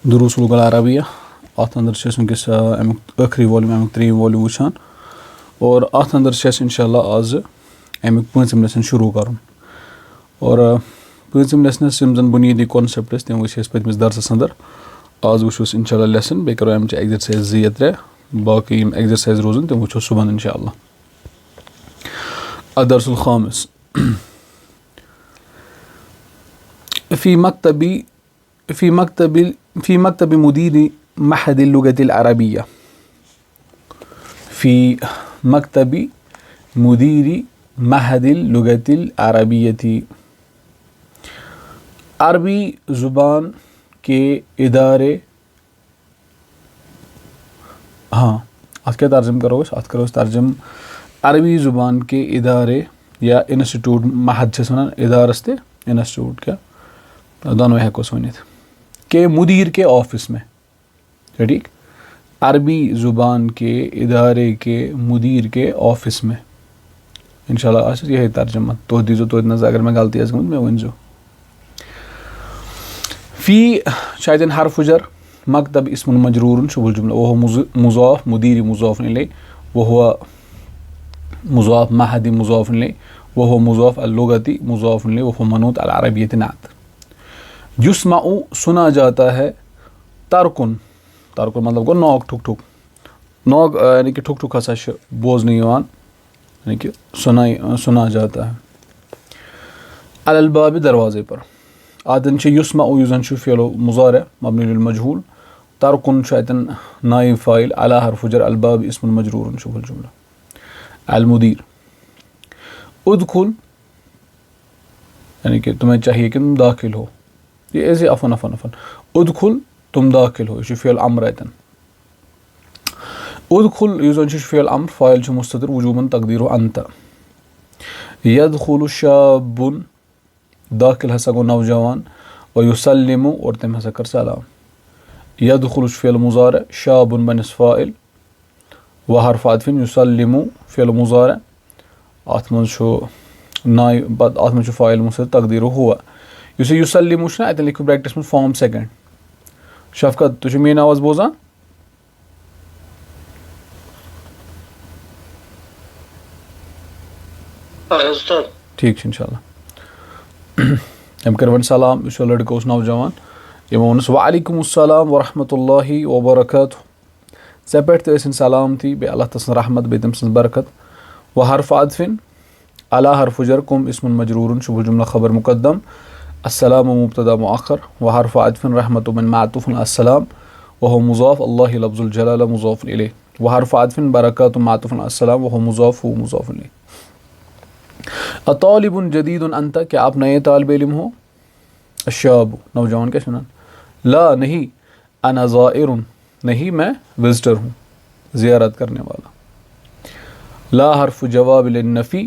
दुरूसुल Arabia अत अंदर वनकस अमुक आखिरी वॉल्यूम अमुक 3 वॉल्यूम वुचान और अत अंदर इंशाल्लाह आज अमुक 5th लेसन शुरू कर और 5th लेसनस जन बुनियादी कॉन्सेप्ट तम वो पतमिस दरसस अंदर आज वुचोस इंशाल्लाह लेसन बे करो अमच एक्सरसाइज 2 या 3 बाकी एक्सरसाइज रोजन तम वुचो सुबह इंशाल्लाह। अदरसुल खामिस في مكتب مدير معهد اللغة العربية في مكتب مدير معهد اللغة العربية अरबी ज़ुबान के इदारे हाँ अत क्या तर्जम करो अत करो तर्जम अरबी ज़ुबान के इदारे या इंस्टीट्यूट महद से वन इदारस ते इंस्टीट्यूट क्या दोनों हेकोस वनित के मुदीर के ऑफिस में ठीक अरबी ज़ुबान के इदारे के मुदीर के ऑफिस में इंशाल्लाह आज यही तर्जमा तो दीजो तो इतना अगर मैं गलती गमत मैं वन जो फ़ी शायद हरफ जर मकतब इस्मुन मजरूर शुबुल जुमला वह मुज़ाफ मुदीर मुज़ाफ इलैह वह मुज़ाफ महदी मुज़ाफ इलैह वह मुज़ाफ अल-लुगती मुज़ाफ इलैह वह मनूत अल-अरबिय्यत नात युस्माउ सुना जाता है तरकुन तरकुन मतलब गो नॉक ठुक ठुक नॉक यानी कि ठुक ठुक हसा बोजने यानी कि सुना जाता है अलल बाब दरवाजे पर आदन युस्माउ युजन फ़िअल मुज़ारि मबनी लिल मजहूल तरकुन शायतन नाइब फ़ाइल अला हर्फ जर अल बाब इस्मुन मजरूर शुबुल जुमला अल मुदीर उदखुल यानी कि तुम्हें चाहिए कि तुम दाखिल हो ये ऐसे अफन अफन अफन उदखुल तुम दाखिल हो यह फ़िअल अम्र अतन उदखुल युजन फ़िअल अम्र फ़ाइल मुस्ततिर वजूबन तकदीर अंत यदखुलु शाबुन दाखिल हसा गो नौजवान व युसल्लिमु और तम हसा कर सलाम यदखुलु फ़िअल मुज़ारि शाबुन बनिस फ़ाइल व हर्फ अतफिन युसल्लिमु फ़िअल मुज़ारि अत मज नाइब अत मज फ़ाइल मुस्ततिर तकदीर हुआ युस युसल्लिमु ना अतन लिखो ब्रैकेट्स में फॉर्म सेकंड शफकत तुझे मेन आवाज बोजा ठीक इंशाल्लाह कर वन सलाम इस लड़का उस नौजवान यमोनस वालेकुम अस्सलाम व रहमतुल्लाहि व बरकातुहू से पे सलाम थी बे अल्लाह तस रहमत बे तम सन्स बरकत व हर्फ अतफिन अला हर्फ जर कुम इस्मुन मजरूर शुबुल जुमला खबर मुकद्दम अस्सलाम मुब्तदा मुअख्खर व हर्फ अतफिन रहमतु मिन मातूफुन अस्सलाम व हुवा मुज़ाफ अल्लाह लफ्ज़ुल जलाल मुज़ाफ इलैह व हर्फ अतफिन बरकातु मातूफुन अस्सलाम व हुवा मुज़ाफ इलैह अतालिबुन जदीदुन अंत क्या आप नए तालिब इल्म हो अशाब नौजवान क्या सुना ला नहीं अना ज़ाइरुन नहीं मैं विजिटर हूँ ज़ियारत करने वाला ला हर्फ जवाब लिन्नफ़ी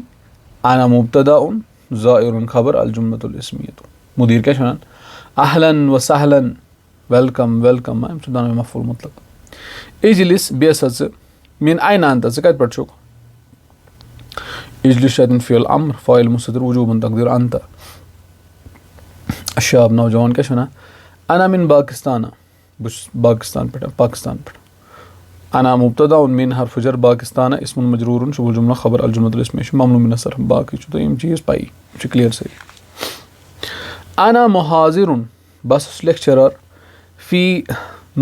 अना मुब्तदाउन ज़ाइरुन खबर अल जुम्लतुल इस्मिय्यतु मुदीर क्या सुना अहलन व सहलन वेलकम वेलकम मैं सुदान में मफ़ूल मुतलक इजलिस बेसस मिन आइना अंत से कत पढ़ इजलिस शायद फ़िअल अम्र फ़ाइल मुस्ततिर वजूबन तकदीर अंत अशाब नौजवान क्या सुना अना मिन पाकिस्तान पाकिस्तान पे अना मुब्तदा मिन हर्फ जर पाकिस्तान इस्मुन मजरूर शुबुल जुमला खबर अल जुमलतुल इस्मिय्यह ममनू मिन असर बाकी तो यम चीज़ पाई क्लियर सही अना मुहाज़िरुन बस लेक्चरर फ़ी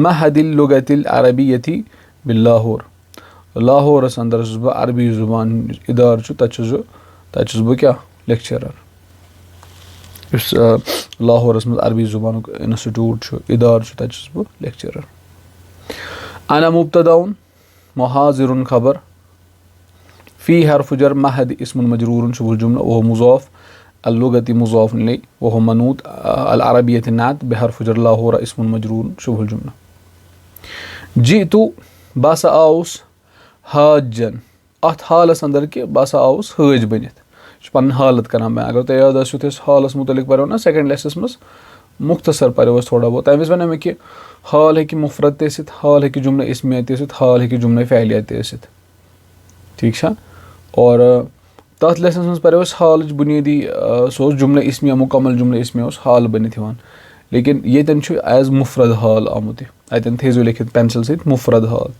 महदिल लुगतिल अरबिय्यति बिल्लाहौर लाहौर अंदर बह अरबी ज़ुबान इदार तस बह क्या लेक्चरर इस लाहौर मज अरबी ज़ुबान इंस्टीट्यूट इदार तस बह लेक्चरर अना मुब्तदाउन मुहाज़िरुन खबर फ़ी हर्फ जर महद इस्मुन मजरूर शुबुल जुमला वह मुज़ाफ अल-लुगती मुज़ाफ इलैह वह मनूत अल-अरबिय्यत नात बहर्फ जर लाहौर इस्मुन मजरूर शुबुल जुमला जीतु बस आउस हाजन अत हालस अंदर कि बस आउस हाज बनित पन हालत कर मैं अगर तुम याद आसो हालस मुतलिक पो ना सेकंड लेसस मज मुख्तसर पो थोड़ा बहुत तमें वन मे कि हाल हे मुफरत तसित हाल हे जुमला इस्मिया तसित हाल हे जुमला फ़ैलिया तसित ठीक और तथ लेसनस मज पो हाल बुनियादी सो जुमला इस्मिया मुकम्मल जुमला इस्मिया हाल बनित लेकिन येतन छु एज मुफरद हाल आमुत अतन थेजो लिखित पेंसिल सहित मुफरद हाल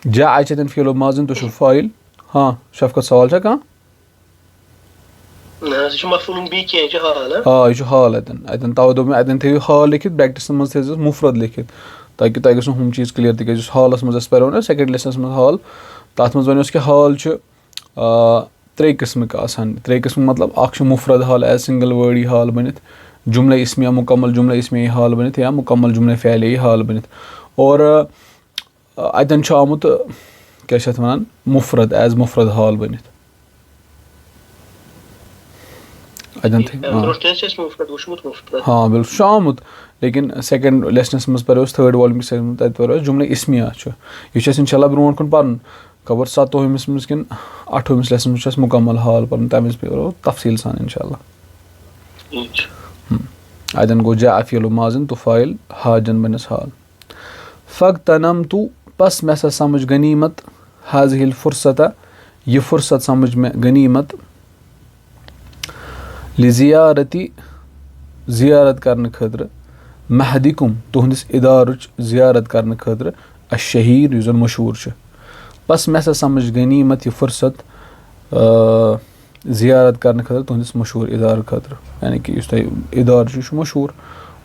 जा अचतन फ़िल माज़िन तो फ़ाइल हाँ शफकत सवाल छा कहाँ यह हाल अतन तवे दोप अतन थो हाल लिखित ब्रैकेट्स मज थो मुफरद लिखित ताकि तुम गो हम चीज़ क्लियर तक हालस मज पो ना सेकेंड लेसन मज हाल तथ मज वन कि हाल त्रे किस्मिक त्रे किस्म मतलब अख मुफरद हाल एज सिंगल वर्ड यह हाल बनित जुमला इस्मिया मुकम्मल जुमला इस्मिया हाल बनित या मुकम्मल जुमला फ़ियालिया हाल बनित और अतन आमुत क्या वन मुफरद एज मुफरद हाल बनित हाँ बिल्कुल आमुत लेकिन सेकेंड लेसनस मज पो थर्ड वॉल्यूम तक पो जुमला इस्मिया यह इंशाल्लाह ब्रो कुन पर्न खबर 7वें मज कि 8वें लेसन मज मुकम्मल हाल पर्न तम पे तफसील सान इंशाल्लाह अतन गो जा फ़िल माज़िन तो फ़ाइल हाजन बनस हाल फ़ग़्तनम तु पस मे सा समझ गनीमत हाज़िहिल फ़ुर्सता यह फ़ुर्सत समझ में गनीमत लिज़ियारती ज़ियारत करने खतर महदिकुम तुहंदिस इदारुच ज़ियारत करने खतर अशहीर युज़न मशहूर छ बस मे सा समझ गनीमत यह फ़ुर्सत ज़ियारत करने खतर तुहंदिस मशहूर इदार खतर यानी कि इस इदार मशहूर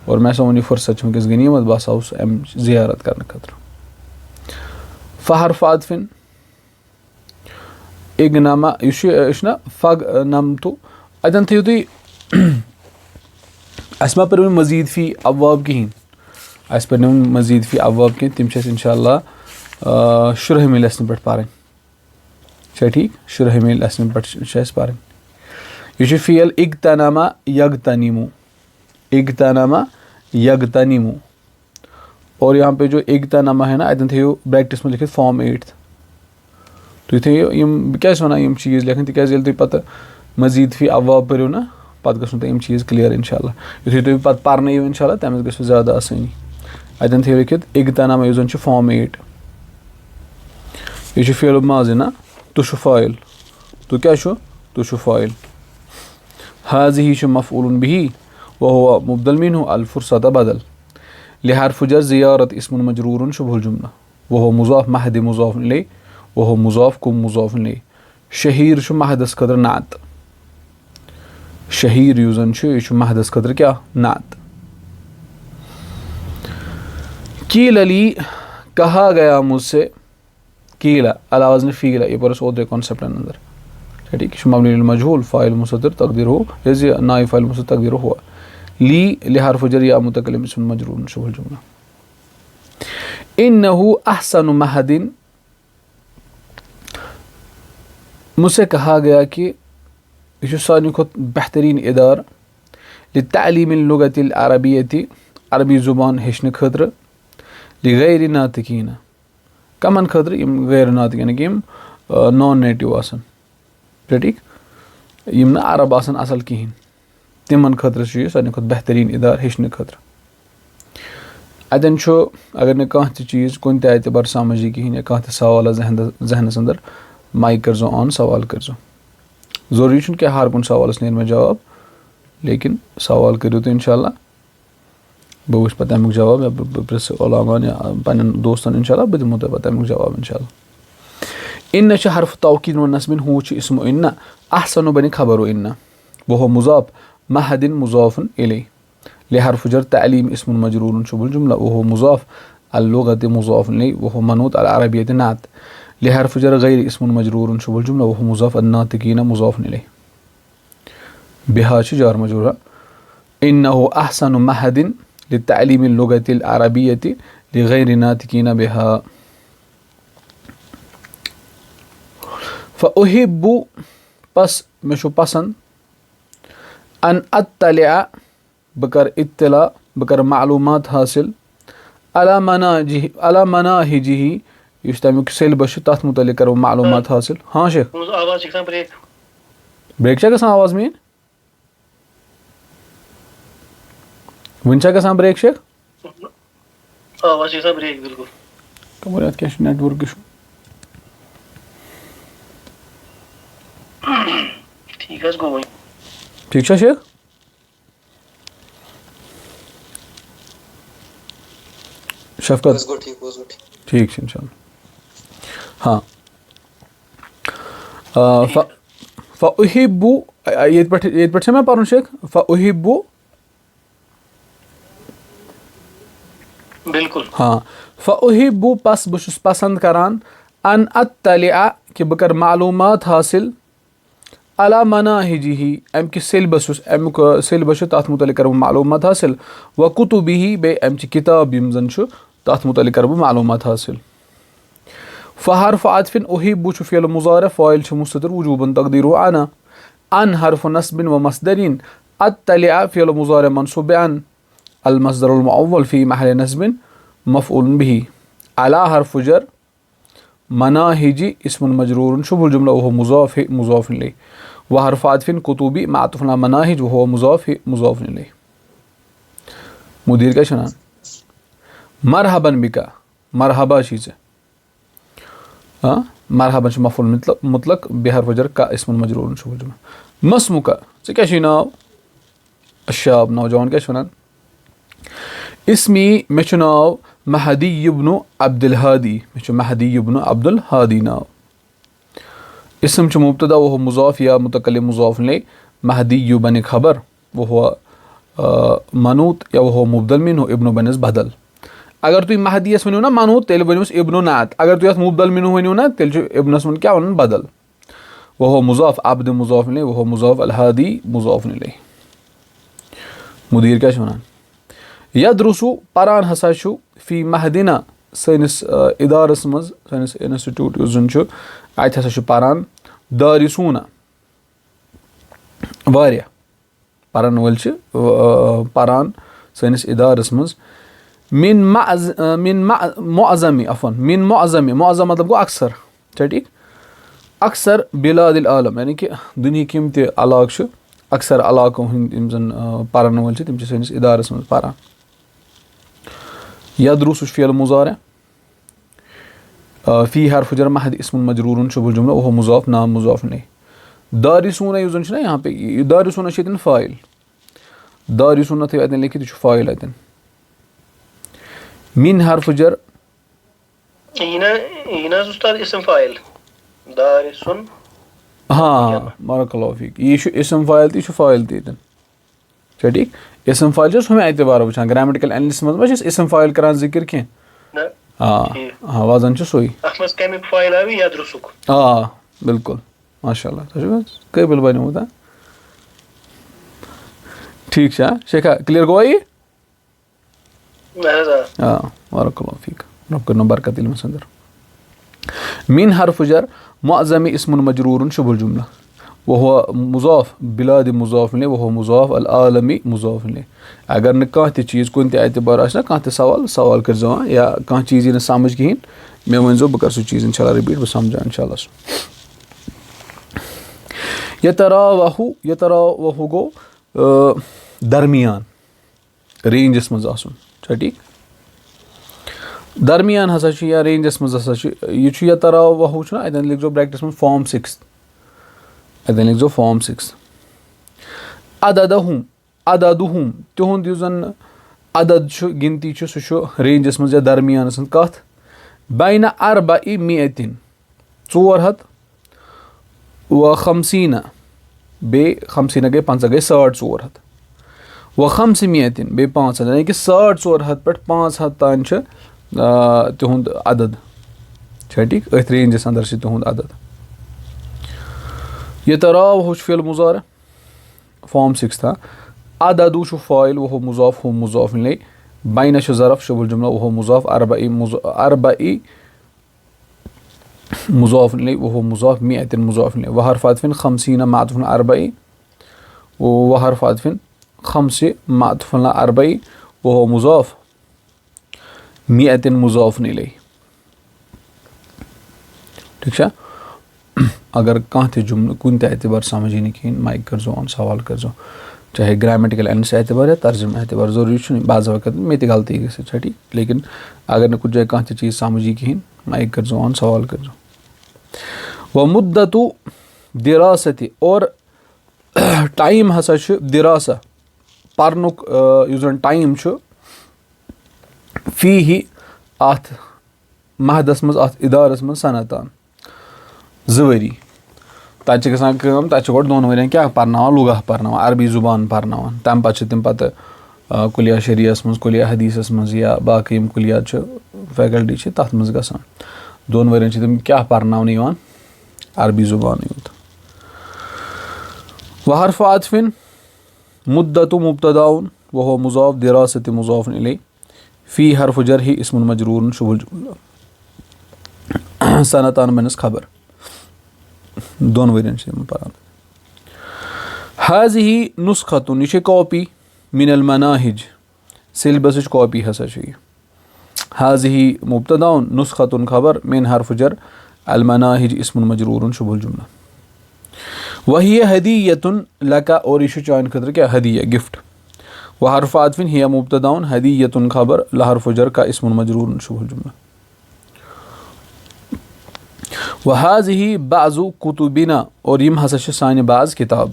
और मे सा वन फ़ुर्सत वनकस गनीमत बस आउस अम ज़ियारत करने खतर फ़हर फ़ादफिन इगनामा ना फ़ग नम तो अतन थो तुम अस मा पर मजीद फ़ी अबवाब कहें अस पर मजीद फ़ी अबवाब कहें तम इंशाल्लाह शुरहमी लेसन पे पारें ठीक शुरहमी लेसन पे पारें यह फ़ियल इग्तनमा यग्तनिमु और यहाँ पे जो इग्तनमा है ना अतन थो ब्रैकेट्स में लिखित फॉर्म 8 तुम थो क्या वन चीज़ लेखन तिकाज तुम पत मजीद फ़ी अबवाब पो ना पत गम चीज़ क्लियर इंशाल्लाह युथै तुम पे पारन इंशाल्लाह तमें गो ज़्यादा आसानी अतन थो लिखित इग्तनमा यह जन फॉर्म 8 यह फ़िल माज़ि ना तु फ़ाइल तु क्या तु फ़ाइल हाज़िही मफ़ऊल बिही वहुवा मुबदल मिन्हु अल फ़ुर्सत बदल लिहर्फ़ जर ज़ियारत इस्मुन मजरूरुन शुबहुल जुमला वहुवा मुज़ाफ़ महदी मुज़ाफ़ इलैहि वहुवा मुज़ाफ़ कुम मुज़ाफ़ इलैहि शहीर महदस खतर नात शहीर युजन यह महदस खतर क्या नात कील अली कहा गया मुझसे कीला अलावज़ ने फ़ीला ये पर ओदरे कॉन्सेप्ट अंदर ठीक है मबनी मजहूल फ़ाइल मुसद्दर तकदीर हो या नाई फ़ाइल मुसद्दर तकदीर हुआ ली लिहर्फ़ जर या मुतकल्लिम इस्म मजरूर शुबहुल जुमला इन्नहु अहसनु महदिन मुझसे कहा गया कि यह सारे खुद बेहतरीन इदार लित्तालीम लुगतिल अरबियति अरबी ज़ुबान हेचने खतर लिगैर नातिकीन कमन खतर गैर नातिक यानी कि नॉन नेटिव आसन ठीक यम ना अरब आसन असल कहें तिमन खतर सारे खुद बेहतरीन इदार हेचने खतर अतन अगर न कह चीज़ कुन एतबार समझी कहें या कह सवाल जहनस अंदर माइक कर ऑन सवाल कर ज़रूरी कि हर कुन सवाल नीर मे जवाब लेकिन सवाल करो तो इंशाल्लाह बह वुच पे अमुक जवाब या बह प्रिस ओलामान या पन्न दोस्तन इंशाल्लाह बह दिमो पे अमुक जवाब इंशाल्लाह इन हर्फ तौकीद व नस्बिन हू इस्म इन्ना अहसन बन खबर इन्ना वह मुज़ाफ महदिन मुज़ाफ़ुन इलैहि लिहर्फ जर तालीम इस्मुन मजरूरुन शुबहुल जुमला वह मुज़ाफ अल-लुगत मुज़ाफ़ुन इलैहि वह मनूत अल-अरबियत नात लिहर्फ जर गैर इस्मुन मजरूरुन शुबहुल जुमला वह मुज़ाफ अन-नातिकीन मुज़ाफ़ुन इलैहि बिहा जार मजरूरा इन्नहु अहसनु महदिन लित्तालीम लुगत अल-अरबियत लिगैर नातिकीन बिहा फ़उहिब्बु पस मे पसंद अन अत्तलिअ बकर इत्तला बकर मालूमात हासिल अला मनाहिजिही इस तमिक सिलेबस तथ मुतल्लिक करो मालूमात हासिल हाँ शेख ब्रेक गसान आवाज मीन वन गसान ब्रेक शेख आवाज ब्रेक बिल्कुल कमर क्या नेटवर्क इशू ठीक है ठीक है शेख शफकत ठीक है इंशाल्लाह। हाँ फ़उहिब्बु ये पे मैं पढ़ूँ शेख फ़उहिब्बु बिल्कुल हाँ फ़उहिब्बु पस बह छुस पसंद करान अन अत्तलिअ कि बह कर मालूमात हासिल अला मनाहिजिही अमिक सिलेबस तथ मुतलिक कर मालूमात हासिल व कुतुबिही बे अमचि किताब यम जन तथ मुतलिक कर मालूमात हासिल। फ़हरफ़ आतफ़िन उहिब्बु छु फ़िअल मुज़ारिअ फ़ाइल छु मुस्ततिर वुजूबन तक़दीरुहु अना अन हर्फ़ नस्बिन व मस्दरिन अत्तलिअ फ़िअल मुज़ारिअ मनसूब बिअन अल मस्दरुल मुअव्वल फ़ी महल नस्बिन मफ़ऊल बिही अला हर्फ़ जर मनाहिजी इस्मुन मजरूरुन शुबुल जुमला वहुव मुज़ाफ़ इलैहि व हर्फ़ आतफ़िन कुतुबी मातूफ़ुन अला मनाहिज वहुव मुज़ाफ़ इलैहि। मुदीर क्या शनान मरहबन बिका मरहबा चीज़ हाँ मरहबन मफ़ऊल मुतलक बिहर वजर का इस्मुन मजरूरुन शुबुल जुमला। मस्मुका चे क्या नाव अशाब नौजवान क्या वनान इस्मी मे छु नाव महदी इब्नु अब्दुल हादी मे छु महदी इब्नु अब्दुल हादी नाव। इसम छु मुब्तदा वह मुज़ाफ़ या मुतकल्लिम मुज़ाफ़ इलैहि महदी बन खबर वह मनूत या वह मुबदल मिन्हु इब्नु बनस बदल। अगर तुम महदीस वनो ना मनूत तेल वनोस इब्नु नात अगर तुम मुबदल मिन्हु वनो ना तेल इब्नस वन क्या वन बदल वह मुज़ाफ़ अब्द मुज़ाफ़ इलैहि वह मुज़ाफ़ अल हादी मुज़ाफ़ इलैहि। मुदीर क्या वनान यदरुसु परान हसा छु फ़ी महदिना सैनिस इदारस मज सैनिस इंस्टिट्यूट युस जन छु अत हसा छु परान दारिसूना वारिया परान वल छु परान सैनिस इदारस मज मिन मुअज़्ज़मी अफ़वन मिन मुअज़्ज़म मतलब गो अक्सर ठीक अक्सर बिलादिल आलम यानी कि दुनिया के यम इलाक़ अक्सर इलाक़ों हंद यम जन परान वल छु तिम छु सैनिस इदारस मज परान। यदरुसु फ़िअल मुज़ारिअ फ़ी हर्फ़ जर महद इस्मुन मजरूरुन शुबुल जुमला वह मुज़ाफ़ नाम मुज़ाफ़ इलैहि। दारिसूना युस जन छु ना यहाँ पे दारिसूना छु फ़ाइल दारिसूना थे अतन लिखित छु फ़ाइल अतन मिन हर्फ़ जर इना उस्ताद इस्म फ़ाइल दारिसुन हाँ बारकल्लाहु फ़ीक ये छु इस्म फ़ाइल ती छु फ़ाइल ती अतन ठीक इस्म फ़ाइल छुस हमें एतबार वुचान ग्रामेटिकल एनालिसिस मज मा इस्म फ़ाइल करान ज़िक्र के हाँ हाँ वजन छु सोई अहमद केमिक फ़ाइल आवी यदरुसुक हाँ बिल्कुल माशाल्लाह तो कबिल बने होता ठीक है शेखा क्लियर गो ये हाँ बारकल्लाहु फ़ीक रब करना बरकत इल्म संदर। मिन हर्फ़ जर मुअज़्ज़मी इस्मुन मजरूरुन शुबुल जुमला वह मुज़ाफ़ बिलाद मुज़ाफ़ इलैहि वह मुज़ाफ़ अल आलमी मुज़ाफ़ इलैहि। अगर न कह चीज़ कुन एतबार आसना कह सवाल कर या कह चीज़ यी समझ कहें मे वो बह कर सह चीज़ इंशाल्लाह रिपीट बह समझा इंशाल्लाह। यतरावहु गो दरमियान रेंजस मज आसुन ठीक दरमियान हसा या रेंजस मज हसा यह यतरावहु ना अतन लिखो ब्रैकेटस में फॉर्म 6 अतन लिखो फॉर्म 6 अददुहुम तिहुंद युस जन अदद गिनती सह रेंजस मज या दरमियान कथ बैन अरबई मिअतिन 400 व खमसीना बे खमसीना गई 50 गई 400 व खम्स मिअतिन बे 500 यानी कि 400 पे 500 तान तिहुंद अदद ठीक अथ रेंजस अंदर से तिहुंद अदद। यह तराव फ़िअल मुज़ारिअ फॉर्म 6 था अददु फ़ाइल वह मुज़ाफ़ हु मुज़ाफ़ इलैहि बैन ज़रफ़ शुबुल जुमला वह मुज़ाफ़ अरबई मुज़ाफ़ इलैहि वह मुज़ाफ़ मिअतिन मुज़ाफ़ इलैहि व हर्फ़ आतफ़िन खमसीना मातूफ़ुन अरबई व हर्फ़ आतफ़िन खम्स मातूफ़ुन अरबई वह मुज़ाफ़ मिअतिन मुज़ाफ़ इलैहि ठीक है। अगर कह जुमल कुन एतबार समझ नहीं कहें माइक कर ऑन सवाल कर चाहे ग्रामेटिकल एनालिसिस एतबार या तर्जुम एतबार जरूरी बाज़ वक़्त मे गलती गई ठीक लेकिन अगर न कुछ जाए कह चीज़ समझी कहें माइक कर ऑन सवाल कर व मुद्दतु दिरासति और टाइम हसा दिरासा पर्नुक युस टाइम फ़ी اَتھ مہدَس منٛز اَتھ اِدارَس منٛز سنتان 2 ؤری تَتہِ چھِ گژھان کٲم تَتہِ چھِ گۄڈٕ 2 ؤرین کیٛاہ پَرناوان لُغہ پَرناوان عربی زُبان پَرناوان تَمہِ پَتہٕ چھِ تِم پَتہٕ کُلیا شریعس منٛز کُلیا حدیٖثَس منٛز یا باقٕے یِم کُلیات چھِ فیکَلٹی چھِ تَتھ منٛز گژھان 2 ؤرین چھِ تِم کیٛاہ پَرناونہٕ یِوان عربی زُبانٕے یوت وحرف عاطفin مُدَّتُ مُبتداءٌ وهو مضاف دِراسَتِ مضاف الیہ فی حرف جرحِ اسم مجرور شبہ الجملہ سنتان بَنٮ۪س خبر 2 ؤرین چھِ یِم پَران حاضِہ نُسختُن یہِ چھِ کاپی من المناہج سیلبسٕچ کاپی ہسا چھِ یہِ حاضِہ مُبتداءٌ نُسختُن خبر من حرف جر المناہج اسم مجرور شبہ الجملہ وہیہ ہدیۃٌ لکا اور یہِ چھُ چانہِ خٲطرٕ کیٛاہ ہدیہ گفٹ وحرف عاطفin ہِیا مُبتداءٌ ہدیۃٌ خبر لحرف جر کا اسم مجرور شبہ الجملہ وحاضِہ بعض کُتُبِنا اور یِم ہسا چھِ سانہِ بعض کِتاب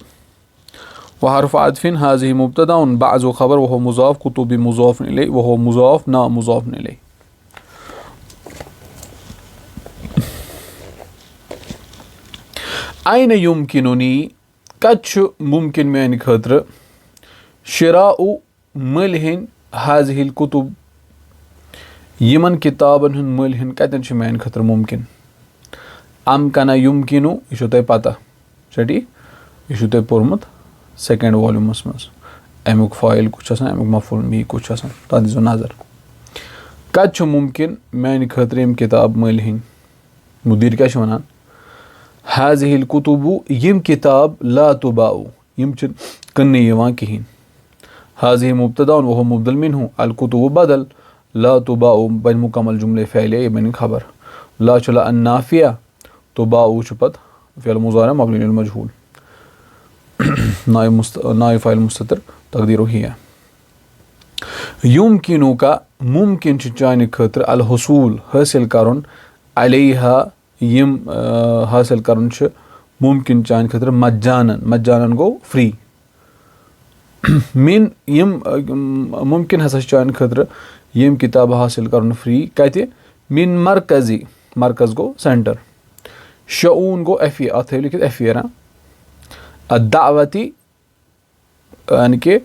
وحرف عاطفin حاضِہ مُبتداءٌ بعض خبر وہو مضاف کُتُبِ مضاف الیہ وہو مضاف نا مضاف الیہ اَینَ یُمکِنُنی کَتہِ چھُ مُمکِن میانہِ خٲطرٕ شِراءُ مٔلۍ ہیٚنۍ حاضِہ الکُتُب یِمن کِتابن ہُنٛد مٔلۍ ہیٚنۍ کَتٮ۪ن چھُ میانہِ خٲطرٕ مُمکِن امکَنا یُمکِنُ یہِ چھو تۄہہِ پتہ چھا ٹھیٖک یہِ چھُو تۄہہِ پوٚرمُت 2nd والیوٗمَس منٛز امیُک فایل کُس چھُ آسان امیُک مفعوٗل بی کُس چھُ آسان تَتھ دیٖزیو نظر کَتہِ چھُ مُمکِن میانہِ خٲطرٕ یِم کِتاب مٔلۍ ہیٚنۍ مُدیٖر کیاہ چھُ وَنان حاضِہ الکُتُبُ یِم کِتاب لا تُباءُ یِم چھِنہٕ کٕننہٕ یِوان کِہیٖنۍ حاضِہ مُبتداءٌ وہو مُبدل مِنہُ الکُتُبُ بدل لا تُباءُ بَنہِ مُکمل جُملے فعلیہ یہِ بَنہِ خبر لا چھُ لا نافیہ تُباءُ چھُ پتہٕ فعل مُضارع مبنی للمجہوٗل نائب فاعل مستتر تقدیٖرُ ہِیا یُمکِنُ کا مُمکِن چھُ چانہِ خٲطرٕ الحصوٗل حٲصِل کرُن علیہا یِم حٲصِل کرُن چھُ مُمکِن چانہِ خٲطرٕ مجانن گوٚو فرٛی یِم مُمکِن ہسا چھِ چانہِ خٲطرٕ یِم کِتابہٕ حٲصِل کرُن فرٛی کَتہِ مِن مرکزی مرکز گوٚو سینٹر شعوٗن گوٚو ایف اَتھ تھٲیِو لیکھِتھ ایفیر دعوتی یعنی کہِ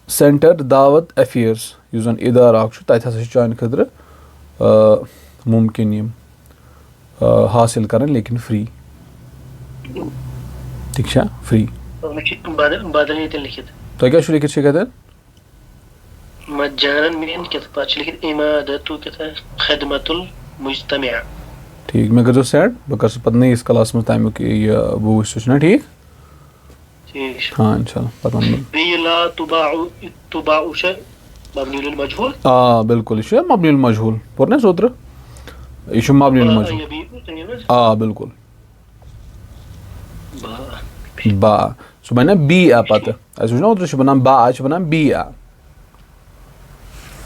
سینٹر دعوت ایفیٲرٕس یُس زن اِدارٕ اکھ چھُ تَتہِ ہسا چھُ چانہِ خٲطرٕ مُمکِن یِم حٲصِل کرٕنۍ لیکِن فرٛی ٹھیٖک چھا فرٛی تۄہہِ کیٛاہ چھُو لیکھِتھ چھِ کَتٮ۪ن ٹھیٖک مےٚ کٔرۍزیو سینڈ بہٕ کَرٕ سُہ پتہٕ نٔیِس کلاسس منٛز تَمیُک یہِ بہٕ وٕچھِ سُہ چھُنہ ٹھیٖک ہاں اِنشاء اللہ پتہٕ وَنہٕ بہٕ آ بِلکُل یہِ چھُ مبنی المجہوٗل پوٚر نہ اَسہِ اوترٕ یہِ چھُ مبنی المجہوٗل آ بِلکُل با سُہ بَنہِ نا بی آ پتہٕ اَسہِ وٕچھ نہ اوترٕ چھُ بَنان با آز چھُ بَنان بی آ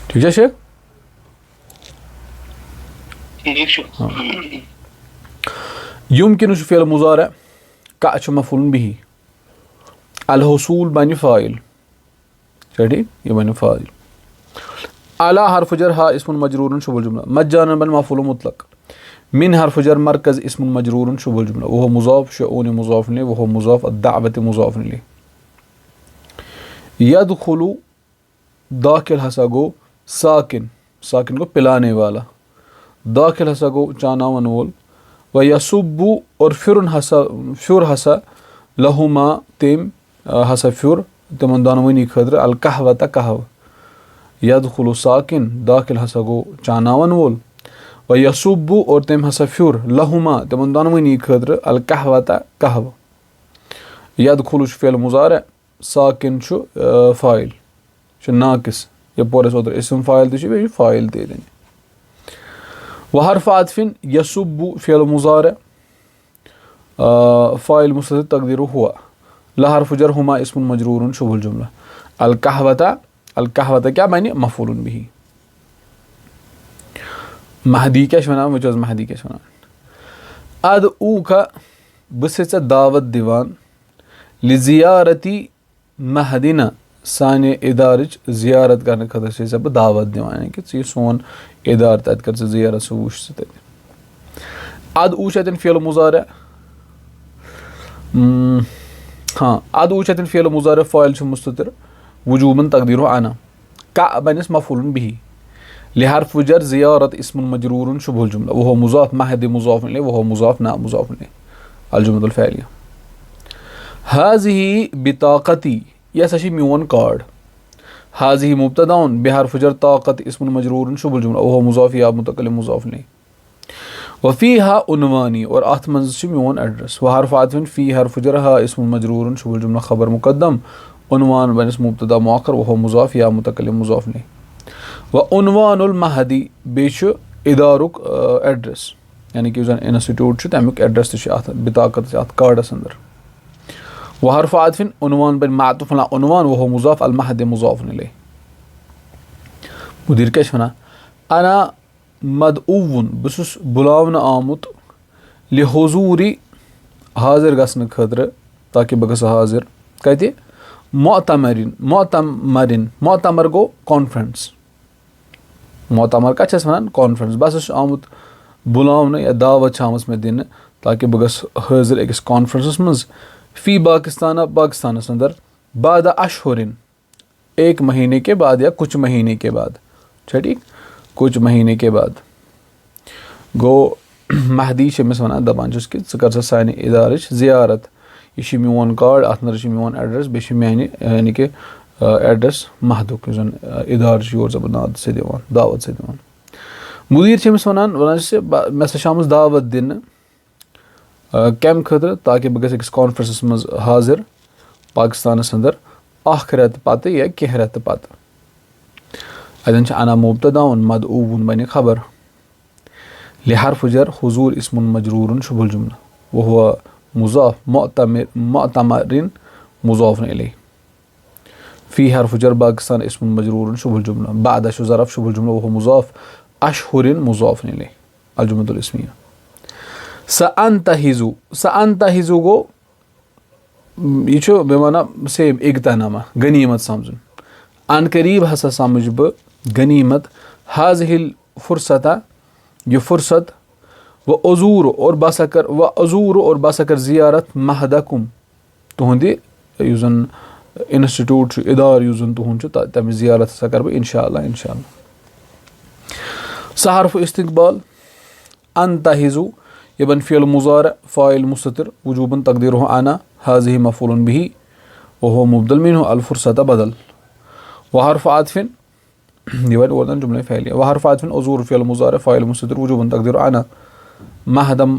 ٹھیٖک چھا شیخ یُمکِنُ چھُ فعل مُضارع کا چھُ مفعوٗل بِہی الحصوٗل بَنہِ فٲیِل چھا ٹھیٖک یہِ بَنہِ فٲیِل اعلیٰ حرف جر ہا اسم مجرور شبہ الجملہ مجانن بَنہِ مفعوٗل مطلق من حرف جر مرکز اسم مجرور شبہ الجملہ وہو مضاف شعوٗن مضاف الیہ وہو مضاف الدعوت مضاف الیہ یدخلُ داخل ہسا گوٚو ساکِن ساکِن گوٚو پِلانے والا داخل ہسا گوٚو چاناوَن وول و یسُبُ اور پھیُر ہسا لہُما تٔمۍ ہسا پھیُر تِمن دۄنوٕنی خٲطرٕ القہوَتہ قہوٕ یدخلُ ساکِن داخل ہسا گوٚو چاناوَن وول و یسُبُ اور تٔمۍ ہسا پھیُر لہُما تِمن دۄنوٕنی خٲطرٕ القہوَتہ قہوٕ یدخلُ چھُ فعل مُضارع ساکِن چھُ فٲیِل چھُ ناقِص یہِ پوٚر اَسہِ اوترٕ اسم فاعل تہِ چھُ بیٚیہِ چھُ فٲیِل تہِ ییٚتٮ۪ن وحرف عاطفin یسُبُ فعل مُضارع فاعل مستتر تقدیٖرُ ہوا لحرف جر ہُما اسم مجرور شبہ الجملہ القہوَتہ کیٛاہ بَنہِ مفعوٗل بِہی مہدی کیٛاہ چھِ وَنان وٕچھ حظ مہدی کیٛاہ چھِ وَنان اَدٕ اوٗکھا بہٕ چھُسے ژےٚ دعوت دِوان لِزِیارتی مہدِنا साने इदारच जियारत करने खतर से बह दावत दिवान यानी कि यह सोन इदार तत कर जियारत सह वुच सह तत अद वुच अतन फ़िल मुज़ारिअ हाँ अद वुच अतन फ़िल मुज़ारिअ फ़ाइल छ मुस्ततिर वुजूबन तकदीरुहु अना का बनस मफ़ऊलुन बिही लिहर्फ़ जर ज़ियारत इस्मुन मजरूरुन शुबहुल जुमला वहुव मुज़ाफ़ महद मुज़ाफ़ इलैहि वहुव मुज़ाफ़ ना मुज़ाफ़ इलैहि अल जुमलतुल फ़अलिया हाज़िही बिताक़ती यह हसा छ मियोन कार्ड हाज़िही मुब्तदाउन बिहर्फ़ जर ताक़त इस्मुन मजरूरुन शुबहुल जुमला वहुव मुज़ाफ़ या मुतकल्लिम मुज़ाफ़ इलैहि वफ़ीहा उन्वानी और अथ मंज़ छ मियोन एड्रेस व हर्फ़ आतफ़िन फ़ी हर्फ़ जर हा इस्मुन मजरूरुन शुबहुल जुमला ख़बर मुक़द्दम उन्वान बनस मुब्तदा मुअख़्ख़र वहुव मुज़ाफ़ या मुतकल्लिम मुज़ाफ़ इलैहि व उन्वानुल महदी बेशु इदारुक एड्रेस यानी कि इंस्टीट्यूट तमिक एड्रेस तथ बिताकत अत कार्डस अंदर व हर्फ़ आतफ़िन उन्वान बन मातुफ़ अला उन्वान वहुव मुज़ाफ़ अल महद मुज़ाफ़ इलैहि मुदीर क्या वनान अना मदऊन बस बुलावन आमुत लिहुज़ूरी हाजिर गसन खतर ताकि बह गस हाजिर कत मोतमर गो कॉन्फ्रेंस मोतमर कत वन कॉन्फ्रेंस बस आमुत बुलावन या दावत आम मे दिन ताकि बह गस हाजिर अकिस कॉन्फ्रेंसस मज फ़ी पाकिस्तान अंदर बाद अशहुरिन एक महीने के बाद या कुछ महीने के बाद ठीक कुछ महीने के बाद गो महदी अमिस वन दपान कि कर सानि इदारच जियारत यह मोन कार्ड अत अंदर मोन एड्रेस बे मानि यानी कि एड्रेस महदुक इदार योर जब से दिवान दावत से दिवान मुदीर अमिस वन मे सा दावत दिन कम खतर ताकि बह गस कॉन्फ्रेंसस मज हाजिर पाकिस्तान अंदर अख रेत पत या कह रेत पत अतन अना मुब्तदाउन मदऊन बन खबर लिहर्फ़ जर हुज़ूर इस्मुन मजरूरुन शुबहुल जुमला वहुव मुज़ाफ़ मोतमरिन मुज़ाफ़ इलैहि फ़ी हर्फ़ जर पाकिस्तान इस्मुन मजरूरुन शुबहुल जुमला बाद ज़रफ़ शुबहुल जुमला वहुव मुज़ाफ़ अशहुरिन मुज़ाफ़ इलैहि अल जुमलतुल इस्मिया सअंतहिज़ु गो यह बेमाना सेम इग़्तनमा गनीमत समझुन अन करीब हसा समझ बह गनीमत हाज़िहिल फ़ुर्सता यह फ़ुर्सत व अज़ूर और बसकर ज़ियारत महदकुम तुहंद युजन इंस्टीट्यूट इदार युजन तुहंद तम ज़ियारत हसा कर बह इंशाअल्लाह सा हर्फ़ इस्तिक़बाल अनतहिज़ु यह बन फ़िअल मुज़ारिअ फ़ाइल मुस्ततिर वुजूबन तक़दीरुहु अना हाज़िही मफ़ऊलुन बिही वहुव मुबदल मिन्हु अल फ़ुर्सत बदल व हर्फ़ आतफ़िन यह जुमला फ़अलिया व हर्फ़ आतफ़िन अज़ूर फ़िअल मुज़ारिअ फ़ाइल मुस्ततिर वुजूबन तक़दीरुहु अना महदम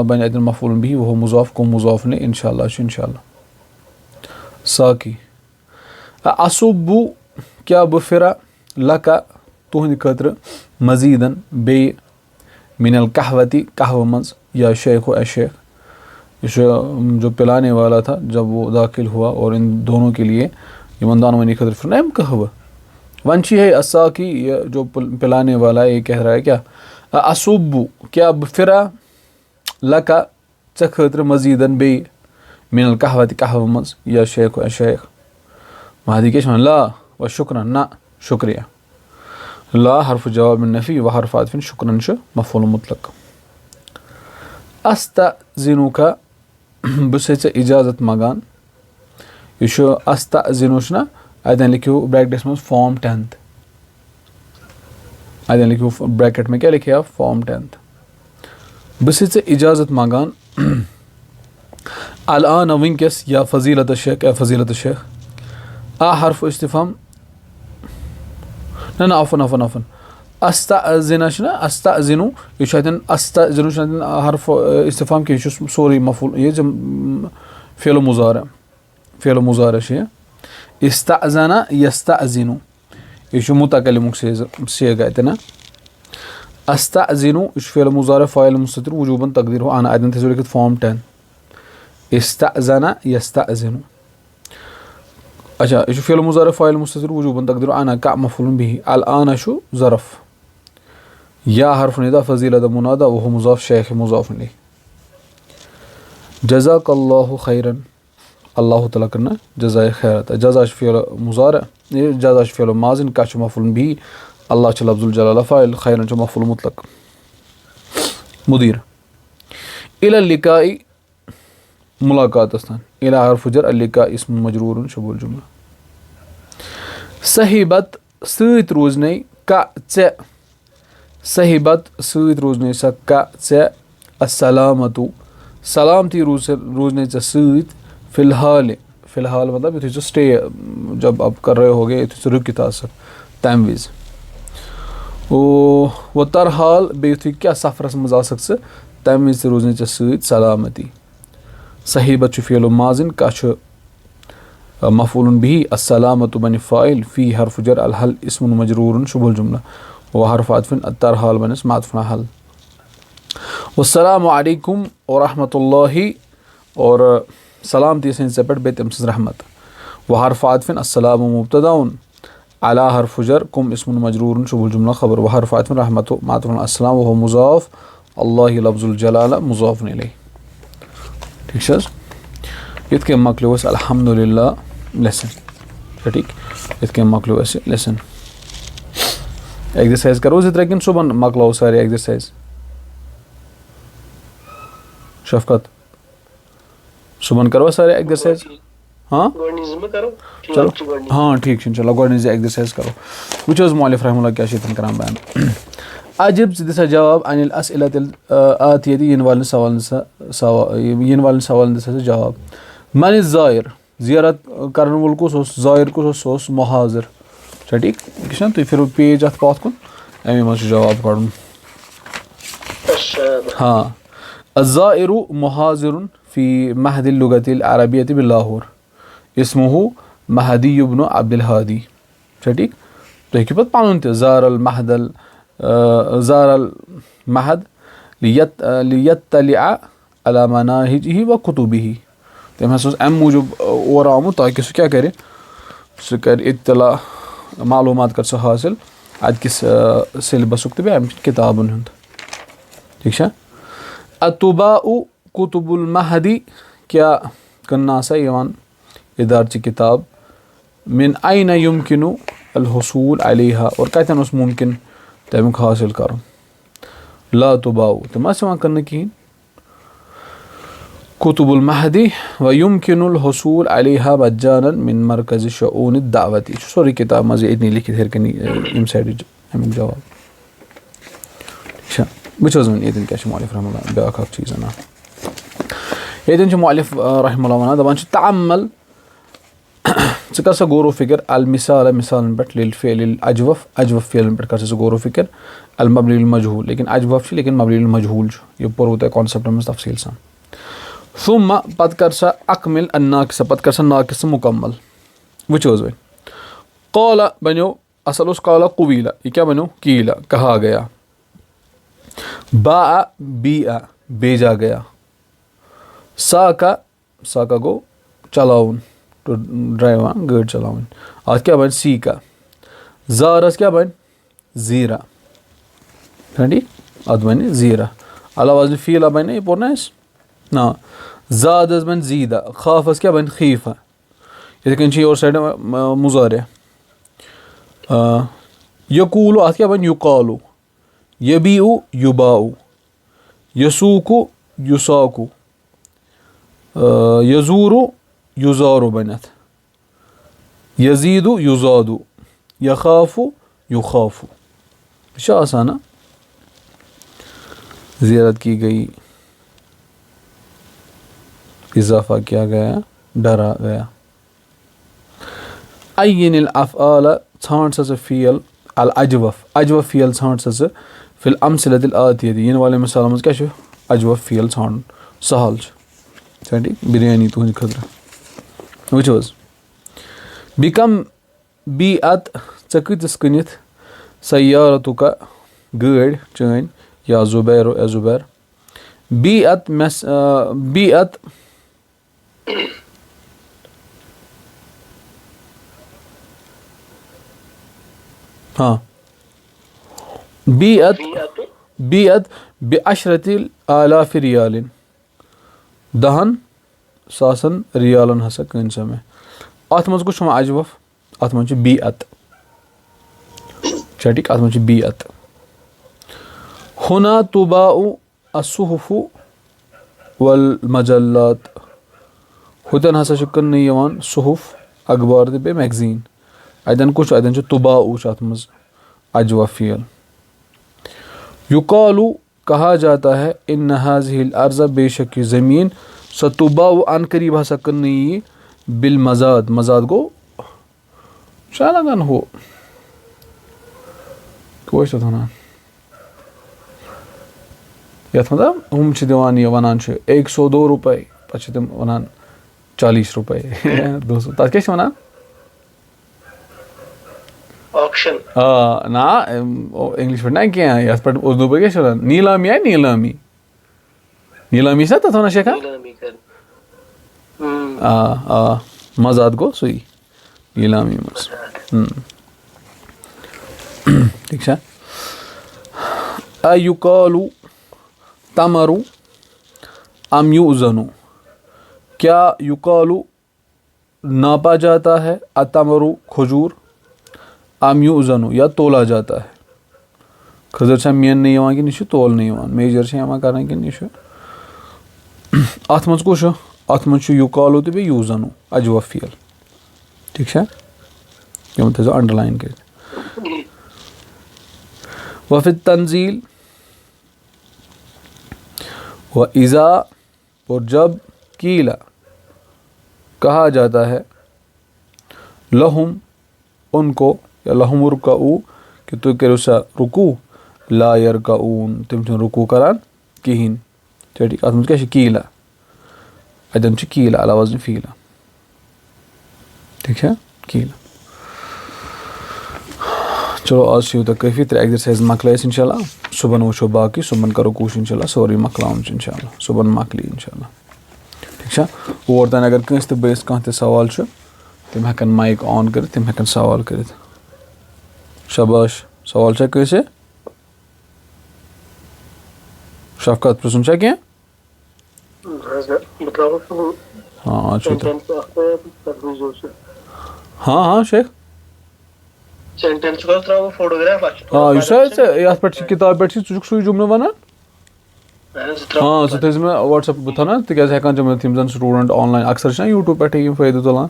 बन अतन मफ़ऊलुन बिही वहुव मुज़ाफ़ कुम मुज़ाफ़ इलैहि इंशाअल्लाह साकी असुब्बु क्या बह फिरा लका तुहंद खतर मज़ीदन बे मिनल कहवती कहव मज या शेख व शेख जो पिलाने वाला था जब वो दाखिल हुआ और इन दोनों के लिए ईमानदार वनी खतर फिर नम कहव वंशी है असा की जो पिलाने वाला ये कह रहा है क्या असुब्बु क्या फिरा लका च खतर मज़ीदन बे मिनल कहवती कहव मज या शेख व शेख महदी के ला व शुक्रन ना शुक्रिया ला हर्फ जवाब नफ़ी व हर्फ आतफ़िन शुक्रन मफ़ऊल मुतलक अस्तअज़िनुका बस इजाज़त मंगान यह अस्तअज़िनु ना अतन लिखियो ब्रैकेट में फॉर्म 10th अतन लिखियो ब्रैकेट में क्या लिखे आप फॉर्म 10th बस इजाज़त मंगान अल-आन विंकस या फ़ज़ीलत शेख आ हर्फ इस्तिफ़ाम ना अफ़न अस्तअज़िन अस्तअज़िनु यह अस्तअज़िनु हर्फ इस्तिफ़ाम के सोरी मफ़ऊल ये फ़िअल मुज़ारिअ इस्तअज़ना यस्तअज़िनु यह मुतकल्लिमुक सेगा इतना अस्तअज़िनु यह फ़िअल मुज़ारिअ फ़ाइल मुस्ततिर वुजूबन तक़दीरुहु अना अतन थो लिखित फॉर्म 10 इस्तअज़ना यस्तअज़िनु अच्छा यह फ़िअल मुज़ारिअ फ़ाइल मुस्ततिर वुजूबन तक़दीरुहु अना का मफ़ऊलुन बिही अल-आन ज़रफ़ या हर्फ निदा फ़ज़ीलत मुनादा वह मुज़ाफ़ शेख मुज़ाफ़ इलैहि जज़ाकल्लाहु खैरन Allahu Ta'ala करना जज़ाए खैरत जज़ा फ़ियल मुज़ारा जज़ा फ़ियल माज़िन का छ मफ़ूल भी अल्लाह छ लफ्ज़ुल जलाल फ़ाइल खैरन छ मफ़ूल मुतलक मुदीर इला लिकाई मुलाकात स्थान इला हर्फ जर अलिका इस्म मजरूर शुबुल जुमला सहीबत सत रोजने का चे सहीबत सत रोजने सा का चे अस्सलामतु सलामती रोजने चे सत फ़िलहाल फ़िलहाल मतलब यु थी स्टे जब आप कर रहे होगे यु थी रुकित तम विज वो तरहाल बे यु क्या सफ़रस मज आ सकते तम विज रोजने चे सत सलामती सहीबत फ़ियल माजिन का मफ़ूल बिही अस्सलामतु बन फ़ाइल फ़ी हर्फ जर अल हल इस्मुन मजरूर शुबुल जुमला व हर्फ अत्फ़िन तरहाल बनस मातफ़ुन हल वस्सलामु अलैकुम व रहमतुल्लाहि और सलामती से पे बे तम रहमत व हर्फ अत्फ़िन अस्सलामु मुब्तदाउन अला हर्फ जर कुम इस्मुन मजरूर शुबुल जुमला खबर व हर्फ अत्फ़िन रहमतु मातफ़ुन अस्सलाम व मुज़ाफ़ अल्लाह लफ्ज़ुल जलाल मुज़ाफ़ इलैहि ठीक है इत के मकलो अल्हम्दुलिल्लाह लेसन ठीक इत के मकलो लेसन एक्सरसाइज करो इस तरह सुबह मकलो सारे एक्सरसाइज शफकत सुबह करो सारे एक्सरसाइज हाँ चलो हाँ ठीक चलो गो एक्सरसाइज करो वो मौलिफ रहमुल्लाह क्या करान बयान अजिब दिसा जवाब अनिल असइलतिल आतियति इन वाले सवाल दिसा जवाब मन ज़ायर ज़ियारत करन वोल कुस ज़ायर कुस मुहाज़िर ठीक तुम फिर पेज अत पात कुन अमे मज जवाब कड़न हाँ अज़्ज़ाइरु मुहाज़िरुन फ़ी महदिल लुगतिल अरबियति बिलाहौर इस्मुहु महदी इब्न अब्दुल हादी ठीक तो हेकियो पत पानुन ते ज़ारल महदल ज़ारल महद लियत्तलिअ अला मनाहिजिहि व कुतुबिहि तम हस अम मूजूब और आमुत ताकि सह क्या करे सह कर इत्तला मालूमात कर सह हासिल अत किस सिलेबसुक तो अम किताबन हुंद ठीक है अतुबाउ कुतुबुल महदी क्या कन्ना सा यवान इदारची किताब मिन आइन युमकिनु अल हुसूल अलैहा और कतन उस मुमकिन तमिक हासिल कर ला तुबाउ तो मा करना कहें कुतुबुल महदी व युमकिनुल हुसूल अलैहा मज्जानन मिन मरकज़ शऊन दावती सोरी किताब मज़े इतनी लिखित हेरकनी इम साइड अमिक जवाब बस वन ये क्या मौलिफ रहमुल्लाह ब्याख चीज़ ना ये मौलिफ रहमुल्लाह वन दपान तअम्मल कर सा गौर फिक्र अल मिसाल मिसालन पे लिल फ़िअल अजवफ अजवफ फ़िअलन पे कर सा गौर फिक्र अल मबनियुल मजहूल लेकिन अजवफ लेकिन मबनियुल मजहूल ये पर होता है कॉन्सेप्ट में तफसील सा सुम्मा पत कर सा अकमिल अन्नाकिस पत कर सा नाकिस मुकम्मल वो वे क़ाला बनो असल उस क़ाला क़ुवीला ये क्या बनो कीला कहा गया बाआ बीआ भेजा गया साका गो चलाउन तो ड्राइव गाड़ी चलावन आज क्या बन सी का ज़ारस क्या बन ज़ीरा ठीक अद बन ज़ीरा अलावाज फ़ीला बन ये पोना ना ज़ादस बन ज़ीदा खाफस क्या बन खीफा इतने कन और साइड मुज़ारे यकूलु आज क्या बन युकालु यबीउ युबाउ यसूकु युसाकु यजूरु युज़ारु बनत यजीदु युज़ादु यखाफु युखाफु अच्छा आसाना ज़ियारत की गई इजाफा किया गया डरा गया अय्यिनिल अफ़आल छांट सा फ़ियल अल अजवफ अजवफ फ़ियल छांट सा फिल अमसिलतिल आतियति इन वाले मिसाल में क्या अजवफ फ़ियल छांट सहल ठीक बिरयानी तुहंद खतर वो बिकम बी अत कतिस कनित सयारतु का गाड़ चन या जुबैर या जुबैर बी अत हाँ बी अत बेअशरतिल आलाफि रियालिन 10 सासन रियालन हसा कंसा में अत मज कुछ अजवफ अत मज बी अत ठीक अत मज बी अत हुना तुबाउ असुहुफु वल मजल्लात हुतन हसा कन्न यवान सुहुफ अखबार तो बे मैगजीन अदन कुछ अदन तुबाउ अत मज अजवा फील युकालु कहा जाता है इन हाज़िहिल अर्ज़ बेशक ये ज़मीन सतुबाउ अन करीब हसा कन्न यी बिल मज़ाद मज़ाद गो शालगन हो कोश वन यथ मतलब हम दिवान ये वनान 102 रुपये पे तम वनान 40 रुपये 200 तथ क्या वनान ऑक्शन ना इंग्लिश पे ना क्या यथ पे उर्दू पे क्या वनान नीलामी है नीलामी नीलामी से तथ वन शेखा मज़ाद गो सुई नीलामी मज ठीक है अयुकालु तमरु अम युज़नु क्या युकालु नापा जाता है अतमरु खजूर अम युज़नु या तोला जाता है खजर छा मेन नहीं यवान कि निश तोल नहीं यवान मेजर छा यवान करने कि निश अथ मज कुछ अथ मज युकालु तो बे युज़नु अजवा फील ठीक है यम थो अंडरलाइन कर वफित तंजील व इज़ा और जब कीला कहा जाता है लहुम उनको या लहुम रुकऊ कि तु करो सा रुकू ला यरकऊन तुम रुकू करान किहिन ठीक अत क्या कीला अदन कीला अला वज़न फीला ठीक है कीला चलो आज यूँ तक काफ़ी तो एक्सरसाइज मकलाइस इंशाल्लाह सुबह वो बाकी सुबह करो कोशिश इंशाल्लाह सॉरी मकलाउन इंशाल्लाह सुबह मकली इंशाल्लाह ठीक है और तन अगर कंस तो बेस कह सवाल तम हेकन माइक ऑन कर तम हेकन सवाल कर शाबाश सवाल कैसे शफकत प्रसन्न छा क्या हाँ हाँ हाँ शेख सेंटेंस को त्रा फोटोग्राफ हाँ ये पे किताब पे सू जुमल वन हाँ सह थी मैं व्हाट्सएप बना तक हेकान तम जन स्टूडेंट ऑनलाइन अक्सर यूट्यूब पे फ़ायदे तुलान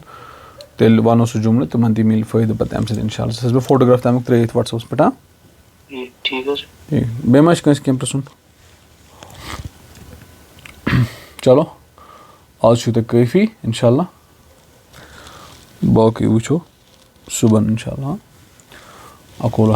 तेल वनो सह जुमल तिमन ती मिल फ़ायदे पे अम इंशाल्लाह सह फोटोग्राफ तमिक त्रित व्हाट्सएप पे ठीक है बे मा कह प्रसन चलो आज तक काफ़ी इंशाल्लाह बाकी वो सुबह इंशाल्लाह अक़ूलु